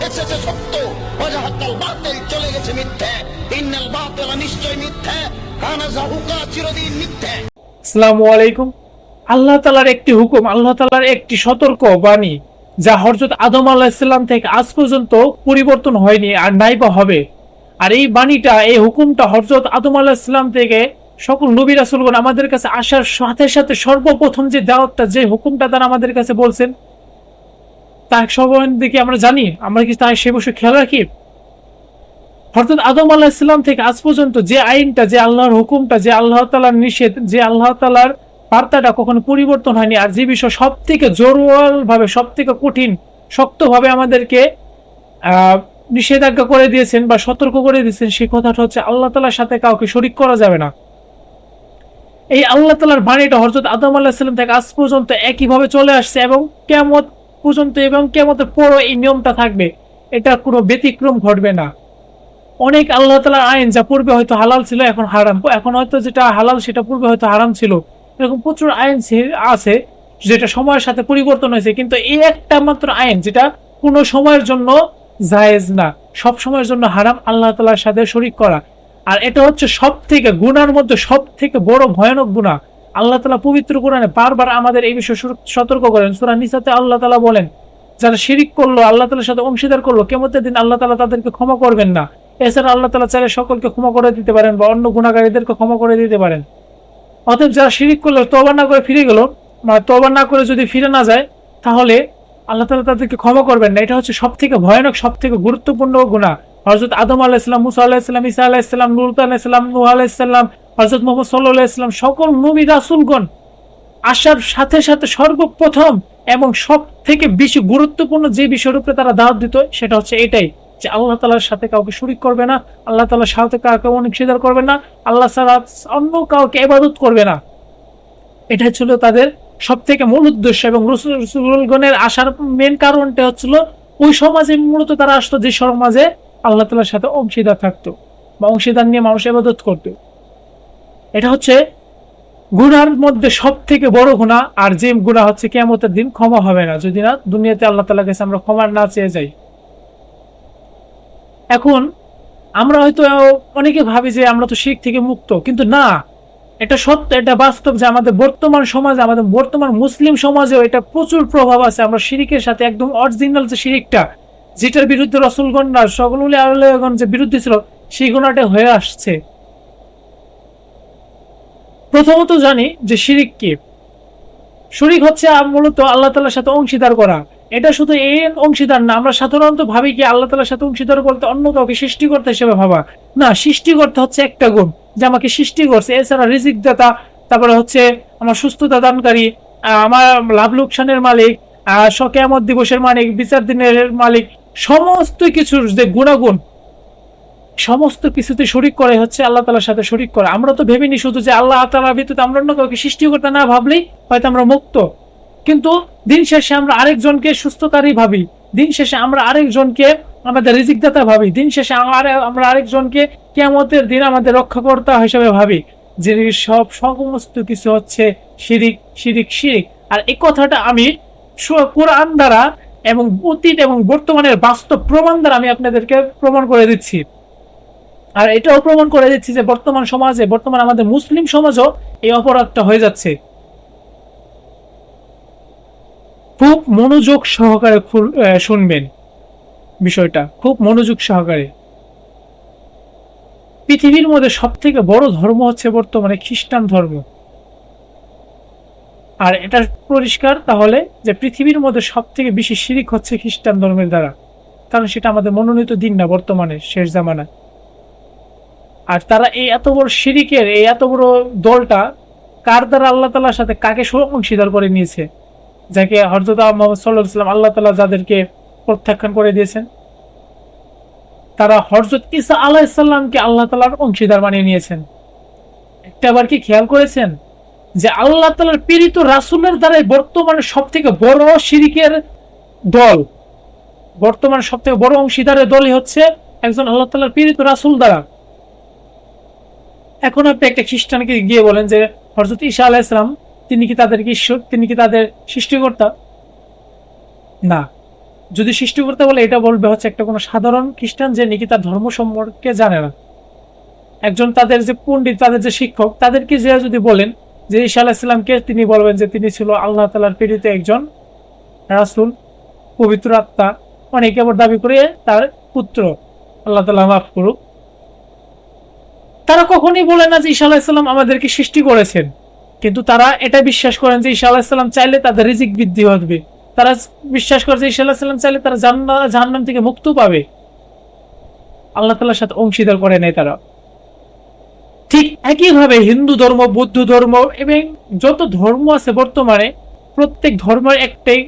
এসেছে সত্য, ওয়াজাহাক্কাল বাতিল, চলে গেছে মিথ্যে। ইন্নাল বাতিলা নিশ্চয় মিথ্যে, কানা যাহুকা চিরদিন মিথ্যে। আসসালামু আলাইকুম। আল্লাহ তাআলার একটি হুকুম, আল্লাহ তাআলার একটি সতর্ক বাণী, যা হযরত আদম আলাইহিস সালাম থেকে আজ পর্যন্ত পরিবর্তন হয়নি আর নাই বা হবে। আর এই বাণীটা, এই হুকুমটা হযরত আদম আলাইহিস সালাম থেকে সকল নবী রাসূলগণ আমাদের কাছে আসার সাথে সাথে সর্বপ্রথম যে দাওয়াতটা, যে হুকুমটা তারা আমাদের কাছে বলছেন, তা সম্বন্ধে আমরা জানি? আমরা কি তা সে বিষয়ে খেয়াল রাখি? হযরত আদম আলাইহিস সালাম থেকে আজ পর্যন্ত যে আইনটা, যে আল্লাহর হুকুমটা, যে আল্লাহ তাআলার নিষেধ, যে আল্লাহ তাআলার বার্তাটা কখনো পরিবর্তন হয়নি। আর যে বিষয় সব থেকে জোরাল ভাবে, সব থেকে কঠিন, শক্তভাবে আমাদেরকে নিষেধাজ্ঞা করে দিয়েছেন বা সতর্ক করে দিয়েছেন, সেই কথাটা হচ্ছে আল্লাহ তাআলার সাথে কাউকে শরীক করা যাবে না। এই আল্লাহ তাআলার বাণীটা হযরত আদম আলাইহিস সালাম থেকে আজ পর্যন্ত একইভাবে চলে আসছে এবং কিয়ামত পর্যন্ত, এবং কিয়ামতের পরও এই নিয়মটা থাকবে। এটা কোনো ব্যতিক্রম ঘটবে না। অনেক আল্লাহ তাআলার আইন, যা পূর্বে হয়তো হালাল ছিল এখন হারাম, এখন হয়তো যেটা হালাল সেটা পূর্বে হয়তো হারাম ছিল, এরকম প্রচুর আইন আছে যেটা সময়ের সাথে পরিবর্তন হয়েছে। কিন্তু এই একটা মাত্র আইন যেটা কোনো সময়ের জন্য জায়েজ না, সব সময়ের জন্য হারাম, আল্লাহ তাআলার সাথে শরীক করা। আর এটা হচ্ছে সব থেকে গুনার মধ্যে সব থেকে বড় ভয়ানক গুনাহ। আল্লাহ তাআলা পবিত্র কোরআনে বারবার আমাদের এই বিষয়ে সতর্ক করেন। সূরা নিসাতে আল্লাহ তাআলা বলেন, যারা শিরিক করলো, আল্লাহ তাআলার সাথে অংশীদার করলো, কিয়ামতের দিন আল্লাহ তাআলা তাদেরকে ক্ষমা করবেন না। এছাড়া আল্লাহ তাআলা চাইলে সকলকে ক্ষমা করে দিতে পারেন বা অন্য গুনাহগারীদেরকে ক্ষমা করে দিতে পারেন। অতএব যারা শিরিক করলো, তওবা না করে ফিরে গেল, বা তওবা না করে যদি ফিরে না যায়, তাহলে আল্লাহ তাআলা তাদেরকে ক্ষমা করবেন না। এটা হচ্ছে সব থেকে ভয়ানক, সব থেকে গুরুত্বপূর্ণ গুনাহ। হযরত আদম আলাইহিস সালাম, মুসা আলাইহিস সালাম, ঈসা আলাইহিস সালাম, লূত আলাইহিস সালাম, নূহ আলাইহিস সালাম, হযরত মুহাম্মদ সাল্লাল্লাহু আলাইহি ওয়াসাল্লাম, সকল নবী রাসূলগণ আসার সাথে সাথে সর্বপ্রথম এবং সব থেকে বেশি গুরুত্বপূর্ণ যে বিষয়ের উপরে তারা দাওয়াত দিত, সেটা হচ্ছে এটাই, যে আল্লাহ তাআলার সাথে কাউকে শরীক করবে না, আল্লাহ তাআলার সাথে কাউকে অংশীদার করবে না, আল্লাহ ছাড়া অন্য কাউকে ইবাদত করবে না। এটা ছিল তাদের সব থেকে মূল উদ্দেশ্য। এবং রাসূলগণের আসার মেন কারণটা হচ্ছিল, ওই সমাজে মূলত তারা আসতো যে সমাজে আল্লাহ তাআলার সাথে অংশীদার থাকতো বা অংশীদার নিয়ে মানুষ ইবাদত করতো। এটা হচ্ছে গুনার মধ্যে সব থেকে বড় গুনাহ। আর যে গুনাহ হচ্ছে কিয়ামতের দিন ক্ষমা হবে না, যদি না দুনিয়াতে আল্লাহ তাআলার কাছে আমরা ক্ষমা না চেয়ে যাই। এখন আমরা হয়তো অনেকে ভাবি যে আমরা তো শিরক থেকে মুক্ত, কিন্তু না, এটা সত্য, এটা বাস্তব যে আমাদের বর্তমান সমাজে, আমাদের বর্তমান মুসলিম সমাজেও এটা প্রচুর প্রভাব আছে। আমরা শিরকের সাথে একদম অরিজিনাল যে শিরকটা, যেটার বিরুদ্ধে রাসূলগণ না সকল আলেমগণ যে বিরুদ্ধে ছিল, সেই গুনাহটা হয়ে আসছে। প্রথমত জানি যে শিরক কি। শিরক হচ্ছে মূলত আল্লাহ তাআলার সাথে অংশীদার করা। এটা শুধু এই অংশীদার না, আমরা সাধারণত ভাবি কি আল্লাহ তাআলার সাথে অংশীদার বলতে অন্য কাউকে সৃষ্টিকর্তা হিসেবে ভাবা। না, সৃষ্টিকর্তা হচ্ছে একটা গুণ, যে আমাকে সৃষ্টি করছে। এছাড়া রিজিক দাতা, তারপরে হচ্ছে আমার সুস্থতা দানকারী, আমার লাভ লোকসানের মালিক, কিয়ামত দিবসের মালিক, বিচার দিনের মালিক, সমস্ত কিছুর যে গুণাগুণ, সমস্ত কিছুতে শরীক করে হচ্ছে আল্লাহ তাআলার সাথে শরীক করা। আমরা তো ভেবেনি শুধু যে আল্লাহ তাআলার ব্যতীত আমরা অন্য কাউকে সৃষ্টিকর্তা না ভাবলেই হয়তো আমরা মুক্ত, কিন্তু দিন শেষে আমরা আরেকজনকে সুস্থকারী ভাবি, দিন শেষে আমরা আরেকজনকে আমাদের রিজিকদাতা ভাবি, দিন শেষে আমরা আরেকজনকে কিয়ামতের দিন আমাদের রক্ষাকর্তা হিসেবে ভাবি। যে সব সমস্ত কিছু হচ্ছে শিরিক, শিরিক, শিরিক। আর এই কথাটা আমি কোরআন দ্বারা এবং অতীত এবং বর্তমানের বাস্তব প্রমাণ দ্বারা আমি আপনাদেরকে প্রমাণ করে দিচ্ছি। আর এটাও প্রমাণ করে দিচ্ছি যে বর্তমান সমাজে, বর্তমান আমাদের মুসলিম সমাজও এই অপরাধটা হয়ে যাচ্ছে। খুব মনোযোগ সহকারে শুনবেন বিষয়টা, খুব মনোযোগ সহকারে। পৃথিবীর মধ্যে সব থেকে বড় ধর্ম হচ্ছে বর্তমানে খ্রিস্টান ধর্ম। আর এটা পরিষ্কার তাহলে যে পৃথিবীর মধ্যে সব থেকে বেশি শিরিক হচ্ছে খ্রিস্টান ধর্মের দ্বারা, কারণ সেটা আমাদের মনোনীত দিন না বর্তমানে, শেষ জামানায়। আর তারা এই এত বড় শিরিকের, এই এত বড় দলটা কার দ্বারা আল্লাহ তাআলার সাথে কাকে অংশীদার করে নিয়েছে, যাকে হযরত মুহাম্মদ সাল্লাল্লাহু আলাইহি ওয়াসাল্লাম আল্লাহ তাআলা যাদেরকে প্রত্যাখ্যান করে দিয়েছেন, তারা হযরত ঈসা আলাইহিস সালামকে আল্লাহ তাআলার অংশীদার বানিয়ে নিয়েছেন। একটা বার কি খেয়াল করেছেন যে আল্লাহ তাআলার প্রেরিত রাসূলের দ্বারাই বর্তমানে সবথেকে বড় শিরিকের দল, বর্তমানে সবথেকে বড় অংশীদারের দলই হচ্ছে একজন আল্লাহ তাআলার প্রেরিত রাসূল দ্বারা। এখন আপনি একটা খ্রিস্টানকে গিয়ে বলেন যে হযরত ঈসা আলাইহিস সালাম তিনি কি তাদের ঈশ্বর, তিনি কি তাদের সৃষ্টিকর্তা? না, যদি সৃষ্টিকর্তা বলে, এটা বলবে হচ্ছে একটা কোনো সাধারণ খ্রিস্টান যে নাকি তার ধর্ম সম্পর্কে জানে না। একজন তাদের যে পণ্ডিত, তাদের যে শিক্ষক, তাদেরকে যে যদি বলেন যে ঈসা আলাইহিস সালামকে, তিনি বলবেন যে তিনি ছিল আল্লাহ তাআলার প্রেরিত একজন রাসূল, পবিত্র আত্মা, অনেকে আবার দাবি করে তার পুত্র, আল্লাহ তাআলা মাফ করুক। তারা কখনোই বলে না যে ঈসা আলাইহিস সালাম আমাদেরকে সৃষ্টি করেছেন, কিন্তু তারা এটা বিশ্বাস করেন যে ঈসা আলাইহিস সালাম চাইলে তাদের রিজিক বৃদ্ধি হবে। তারা বিশ্বাস করে যে ঈসা আলাইহিস সালাম চাইলে তারা জাহান্নাম থেকে মুক্তি পাবে। আল্লাহ তাআলার সাথে অংশীদার করে নেয় তারা। ঠিক একইভাবে হিন্দু ধর্ম, বৌদ্ধ ধর্ম এবং যত ধর্ম আছে বর্তমানে, প্রত্যেক ধর্মের একটাই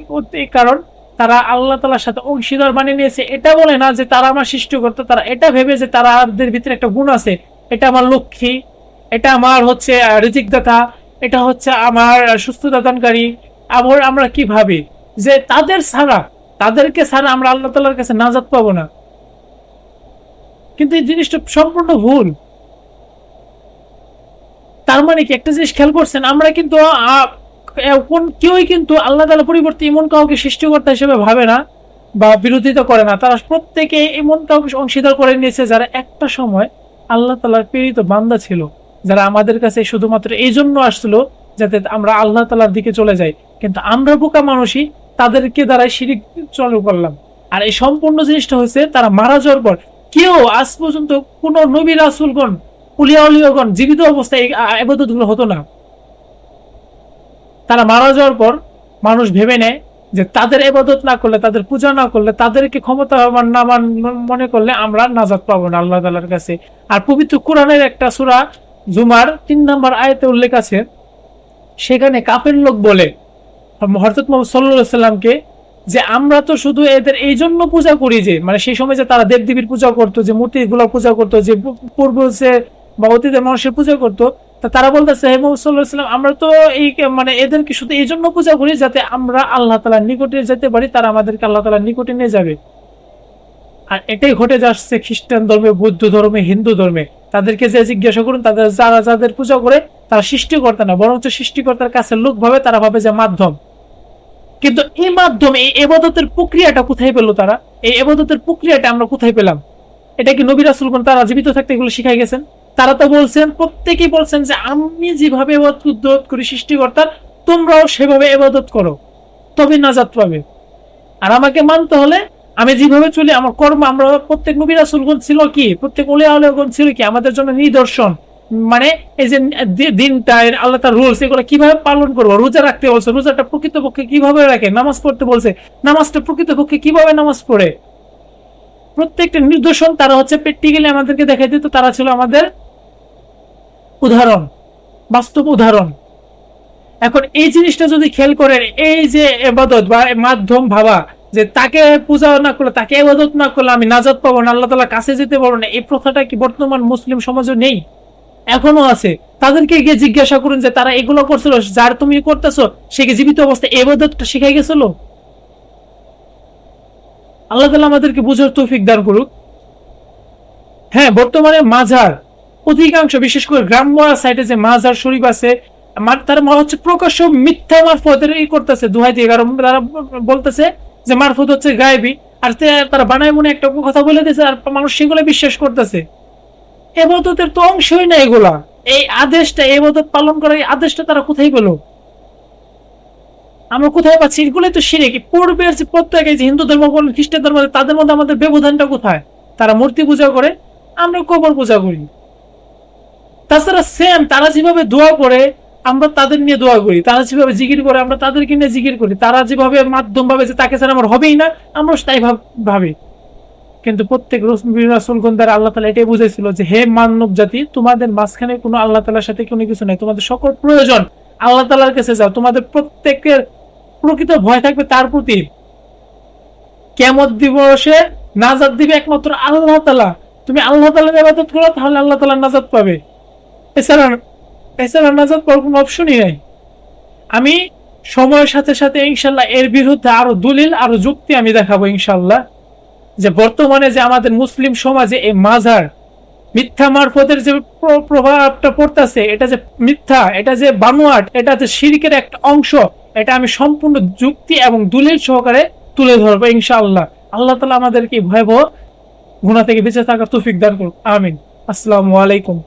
কারণ, তারা আল্লাহ তাআলার সাথে অংশীদার বানিয়ে নিয়েছে। এটা বলে না যে তারা আমার সৃষ্টিকর্তা, তারা এটা ভেবে যে তাদের ভিতরে একটা গুণ আছে, এটা আমার লক্ষ্মী, এটা আমার হচ্ছে রিজিক দাতা, এটা হচ্ছে আমার সুস্থতা দানকারী। আবার আমরা কি ভাবি যে তাদেরকে ছাড়া আমরা আল্লাহ তাআলার কাছে নাজাত পাবো না, কিন্তু এই জিনিসটা সম্পূর্ণ ভুল। তার মানে কি, একটা জিনিস খেয়াল করছেন, আমরা কিন্তু কেউই কিন্তু আল্লাহ তাআলার পরিবর্তে এমন কাউকে সৃষ্টিকর্তা হিসেবে ভাবে না বা বিরোধিতা করে না। তারা প্রত্যেকে এমন কাউকে অংশীদার করে নিয়েছে যারা একটা সময় আল্লাহ তাআলার প্রেরিত বান্দা ছিল, যারা আমাদের কাছে শুধুমাত্র এই জন্য আসছিল যাতে আমরা আল্লাহ তাআলার দিকে চলে যাই। কিন্তু আমরা বোকা মানুষই তাদেরকে দ্বারা শিরিক চালু করলাম। আর এই সম্পূর্ণ জিনিসটা হয়েছে তারা মারা যাওয়ার পর। কেউ আজ পর্যন্ত কোন নবী রাসূলগণ, উলিয়া উলিয়াগণ জীবিত অবস্থায় এই ইবাদতগুলো হতো না। তারা মারা যাওয়ার পর মানুষ ভেবে নেয় যে তাদের ইবাদত না করলে, তাদের পূজা না করলে, তাদেরকে ক্ষমতা না মনে করলে আমরা নাজাত পাবো না আল্লাহ তাআলার কাছে। আর পবিত্র কোরআনের একটা সূরা জুমার 3 নম্বর আয়াতে উল্লেখ আছে, সেখানে কাফের লোক বলে হযরত মুহাম্মদ সাল্লাল্লাহু আলাইহি সাল্লামকে যে আমরা তো শুধু এদের এই জন্য পূজা করি, যে মানে সেই সময় যে তারা দেবদেবীর পূজা করতো, যে মূর্তিগুলো পূজা করতো, যে পূর্ব বা অতীতের মানুষের পূজা করতো, তারা বলতেছে হে মুহাম্মদ সাল্লাল্লাহু আলাইহি ওয়াসাল্লাম, আমরা তো এই মানে এদেরকে শুধু এই জন্য পূজা করি যাতে আমরা আল্লাহ তাআলার নিকটে যেতে পারি, তারা আমাদেরকে আল্লাহ তাআলার নিকটে নিয়ে যাবে। আর এটাই ঘটে যাচ্ছে খ্রিস্টান ধর্মে, বৌদ্ধ ধর্মে, হিন্দু ধর্মে। তাদেরকে যে জিজ্ঞাসা করুন, যাদের পূজা করে তারা সৃষ্টিকর্তা না, বরঞ্চ সৃষ্টিকর্তার কাছে লোক ভাবে, তারা ভাবে যে মাধ্যম। কিন্তু এই মাধ্যমে এই ইবাদতের প্রক্রিয়াটা কোথায় পেল তারা? এই ইবাদতের প্রক্রিয়াটা আমরা কোথায় পেলাম? এটা কি নবী রাসূলগণ তারা জীবিত থাকতে এগুলো শিখাই গেছেন? তারা তো বলছেন, প্রত্যেকেই বলছেন যে আমি যেভাবে ইবাদত করি সৃষ্টিকর্তার, তোমরাও সেভাবে ইবাদত করো, তবে নাজাত পাবে। আর আমাকে মানতে হলে আমি যেভাবে চলি, আমার কর্ম, আমরা প্রত্যেক নবী রাসূলগণ ছিল কি, প্রত্যেক ওলিয়া আউলিয়াগণ ছিল কি আমাদের জন্য নিদর্শন। মানে এই যে দিনটা, আল্লাহ তাআলার রুলস, এগুলো কিভাবে পালন করবো। রোজা রাখতে বলছে, রোজাটা প্রকৃতপক্ষে কিভাবে রাখে। নামাজ পড়তে বলছে, নামাজটা প্রকৃতপক্ষে কিভাবে নামাজ পড়ে। প্রত্যেকটা নিদর্শন তারা হচ্ছে প্র্যাকটিক্যালি আমাদেরকে দেখাই দিত। তারা ছিল আমাদের উদাহরণ, বাস্তব উদাহরণ। এখন এই জিনিসটা যদি খেয়াল করেন, এই যে ইবাদত বা মাধ্যম ভাবা যে তাকে পূজা না করলে, তাকে ইবাদত না করলে আমি নাজাত পাবো না, আল্লাহ তাআলার কাছে যেতে পারবো না, এই প্রথাটা কি বর্তমান মুসলিম সমাজে নেই? এখনো আছে। তাদেরকে গিয়ে জিজ্ঞাসা করুন যে তারা এগুলো করছিল, যার তুমি করতেছো সে কি জীবিত অবস্থায় ইবাদতটা শিখাই গেছিল? আল্লাহ তাআলা আমাদেরকে বুঝার তৌফিক দান করুক। হ্যাঁ, বর্তমানে মাজার অধিকাংশ, বিশেষ করে গ্রাম্য সাইডে যে মাজার শরীফ আছে, তারা হচ্ছে প্রকাশ্য মিথ্যা মারফতের করতেছে, দোহাই দিয়ে। কারণ তারা বলতেছে যে মারফত হচ্ছে গায়েবী, আর তারা বানায় মনে একটা কথা বলে দিয়েছে, আর মানুষ সেগুলো বিশ্বাস করতেছে। ইবাদতের তো অংশই না এগুলা। এই আদেশটা, ইবাদত পালন করার এই আদেশটা তারা কোথায় পেল? আমরা কোথায় পাচ্ছি? এগুলোই তো শিরক। পূর্বের যে প্রত্যেক যে হিন্দু ধর্ম বলেন, খ্রিস্টান ধর্ম, তাদের মধ্যে আমাদের ব্যবধানটা কোথায়? তারা মূর্তি পূজা করে, আমরা কবর পূজা করি। তাছাড়া সেম তারা যেভাবে দোয়া করে, আমরা তাদের নিয়ে দোয়া করি। তারা যেভাবে জিকির করে, আমরা তাদেরকে নিয়ে জিকির করি। তারা যেভাবে মাধ্যম ভাবে যে তাকে ছাড়া আমার হবেই না, আমরা তাই ভাবি। কিন্তু প্রত্যেক রাসূলগণ দ্বারা আল্লাহ তাআলা এটাই বুঝাইছিল যে হে মানব জাতি, তোমাদের মাঝখানে কোনো আল্লাহ তাআলার সাথে কোনো কিছু নাই, তোমাদের সকল প্রয়োজন আল্লাহ তাআলার কাছে যাও। তোমাদের প্রত্যেকের প্রকৃত ভয় থাকবে তার প্রতি। কিয়ামত দিবসে নাজাত দিবে একমাত্র আল্লাহ তাআলা। তুমি আল্লাহ তাআলার ইবাদত করো, তাহলে আল্লাহ তাআলা নাজাত পাবে। এছাড়া নাজাত পাওয়ার কোনো অপশনই নাই। আমি সময়ের সাথে সাথে ইনশাল্লাহ এর বিরুদ্ধে আরো দলিল, আরো যুক্তি আমি দেখাবো ইনশাল্লাহ। যে বর্তমানে যে আমাদের মুসলিম সমাজে এই মাজার মিথ্যা মারফতের যে প্রভাবটা পড়তেছে, এটা যে মিথ্যা, এটা যে বানোয়াট, এটা যে শিরকের একটা অংশ, এটা আমি সম্পূর্ণ যুক্তি এবং দলিল সহকারে তুলে ধরবো ইনশাআল্লাহ। আল্লাহ তাআলা আমাদেরকে ভয়াবহ গুনাহ থেকে বেঁচে থাকার তৌফিক দান করুন, আমিন। আসসালামু আলাইকুম।